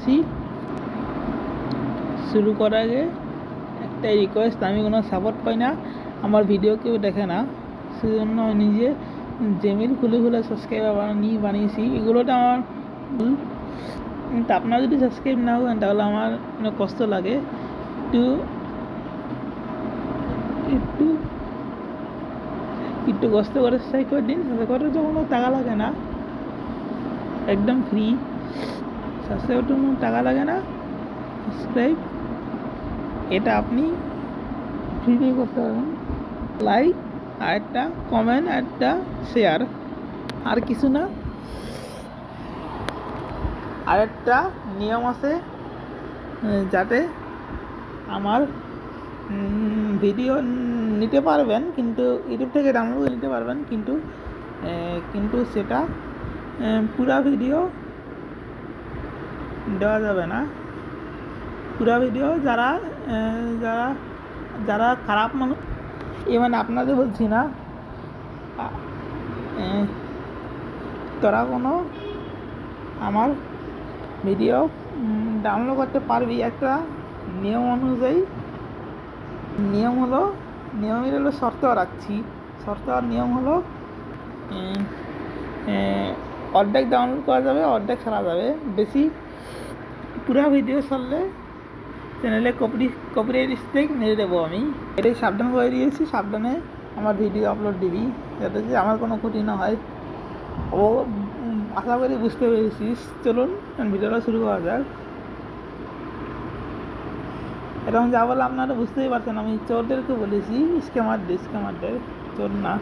করতেছি। শুরু করার আগে একটাই রিকোয়েস্ট, আমি কোনো সাপোর্ট পাই না, আমার ভিডিও কেউ দেখে না, সেজন্য আমি নিজে জেমেল খুলে খুলে সাবস্ক্রাইবার বানিয়েছি। এগুলোটা আমার ভুল। তা আপনারা যদি সাবস্ক্রাইব না করেন তাহলে আমার অনেক কষ্ট লাগে। একটু একটু একটু কষ্ট করে সাবস্ক্রাইব করে দিন। সাবস্ক্রাইব করার তো কোনো টাকা লাগে না, একদম ফ্রি। সাবস্ক্রাইব করতে কোনো টাকা লাগে না। সাবস্ক্রাইব এটা আপনি ফ্রিতেই করতে পারবেন। লাইক আর একটা কমেন্ট আর একটা শেয়ার, আর কিছু না। আর একটা নিয়ম আছে, যাতে আমার ভিডিও নিতে পারবেন, কিন্তু ইউটিউব থেকে ডাউনলোড করে নিতে পারবেন, কিন্তু সেটা পুরা ভিডিও দেওয়া যাবে না। পুরা ভিডিও যারা যারা যারা খারাপ মানুষ, মানে আপনাদের বলছি না, তোরা কোনো আমার ভিডিও ডাউনলোড করতে পারবি একটা নিয়ম অনুযায়ী। নিয়মের হলো শর্ত রাখছি। শর্ত আর নিয়ম হলো অর্ধেক ডাউনলোড করা যাবে, অর্ধেক ছাড়া যাবে। বেশি পুরা ভিডিও ছাড়লে চ্যানেলে কপিরাইট স্ট্রাইক মেরে দেবো আমি। এটাই সাবধান করে দিয়েছি, সাবধানে আমার ভিডিও আপলোড দিবি, যাতে যে আমার কোনো ক্ষতি না হয়। ও আশা করি বুঝতে পেরেছিস। চলুন ভিডিওটা শুরু করা যাক। এরকম যা বলে আপনারা বুঝতেই পারছেন, আমি চোরদেরকে বলেছি স্ক্যামারদের, চোর না।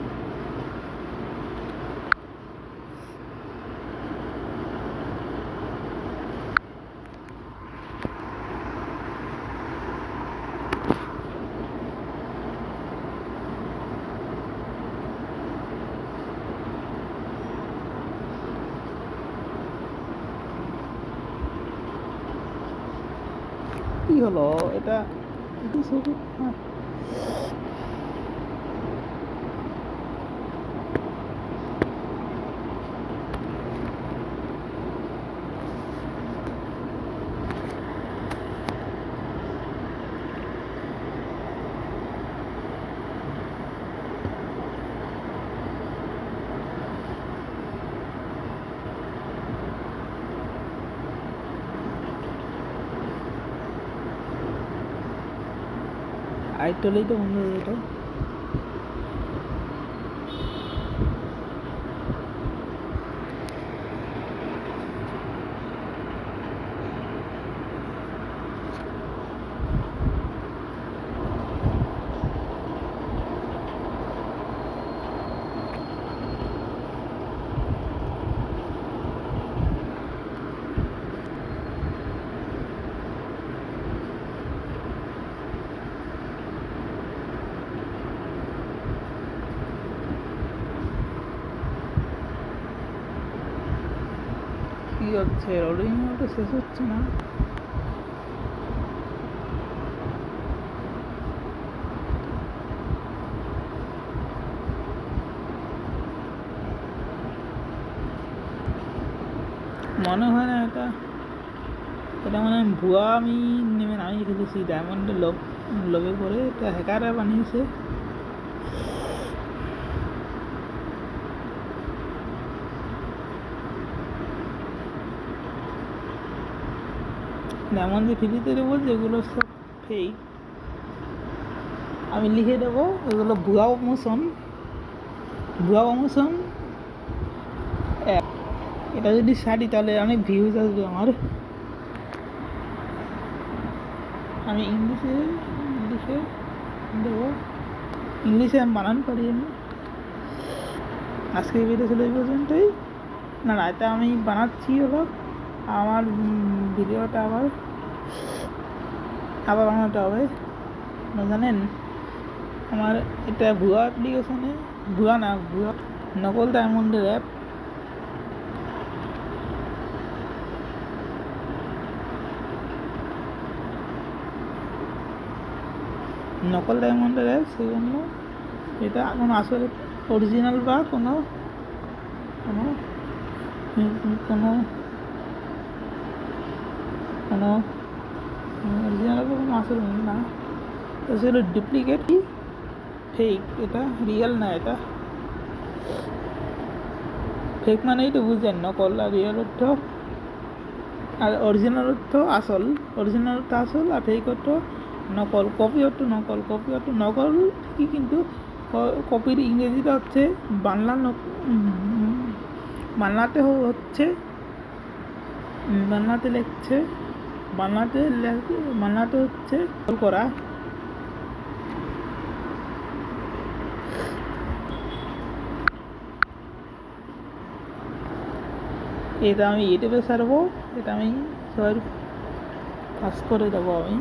কি হলো এটা? আইটলেই তো বন্ধ হয়ে যেত। কি হচ্ছে? লোডিং তো শেষ হচ্ছে না। মনে হয় না এটা মানে ভুয়া। আমি নামিয়ে ফেলেছি ডায়মন্ডের লোভে পড়ে। এটা হ্যাকাররা বানিয়েছে। এমন যে ফ্রিতে দেবো যেগুলো সব ফেক, আমি লিখে দেবো এগুলো ভুয়া প্রমোশন। এটা যদি ছাড়ি তাহলে অনেক ভিউজ আসবে আমার। আমি ইংলিশে দেবো, ইংলিশে আমি বানান পারি আমি। আজকে ভিডিও ছিল এই পর্যন্তই। না এটা আমি বানাচ্ছি হলো আমার ভিডিওটা আবার বানাতে হবে। জানেন আমার এটা ভুয়া অ্যাপ্লিকেশনে, ভুয়া নকল ডায়মন্ডের অ্যাপ। সেই জন্য এটা কোনো আসলে অরিজিনাল বা কোনো কোনো কোনো কোনো অরিজিনাল কোনো আসল না, তো সেগুলো ডুপ্লিকেট কি ফেক, এটা রিয়েল না। এটা ফেক মানেই তো বুঝছেন, নকল। আর রিয়েল অর্থ, আর অরিজিনাল অর্থ আসল, অরিজিনাল অর্থ আসল, আর ফেক অর্থ নকল। কপি অর্থ নকল, কপি অর্থ নকল ঠিকই, কিন্তু কপির ইংরেজিটা হচ্ছে বাংলা, বাংলাতে হচ্ছে, বাংলাতে লিখছে, বাংলাতে হচ্ছে করা। এটা আমি ইউটিউবে ছাড়বো, এটা আমি সবাই পাস করে দেবো আমি।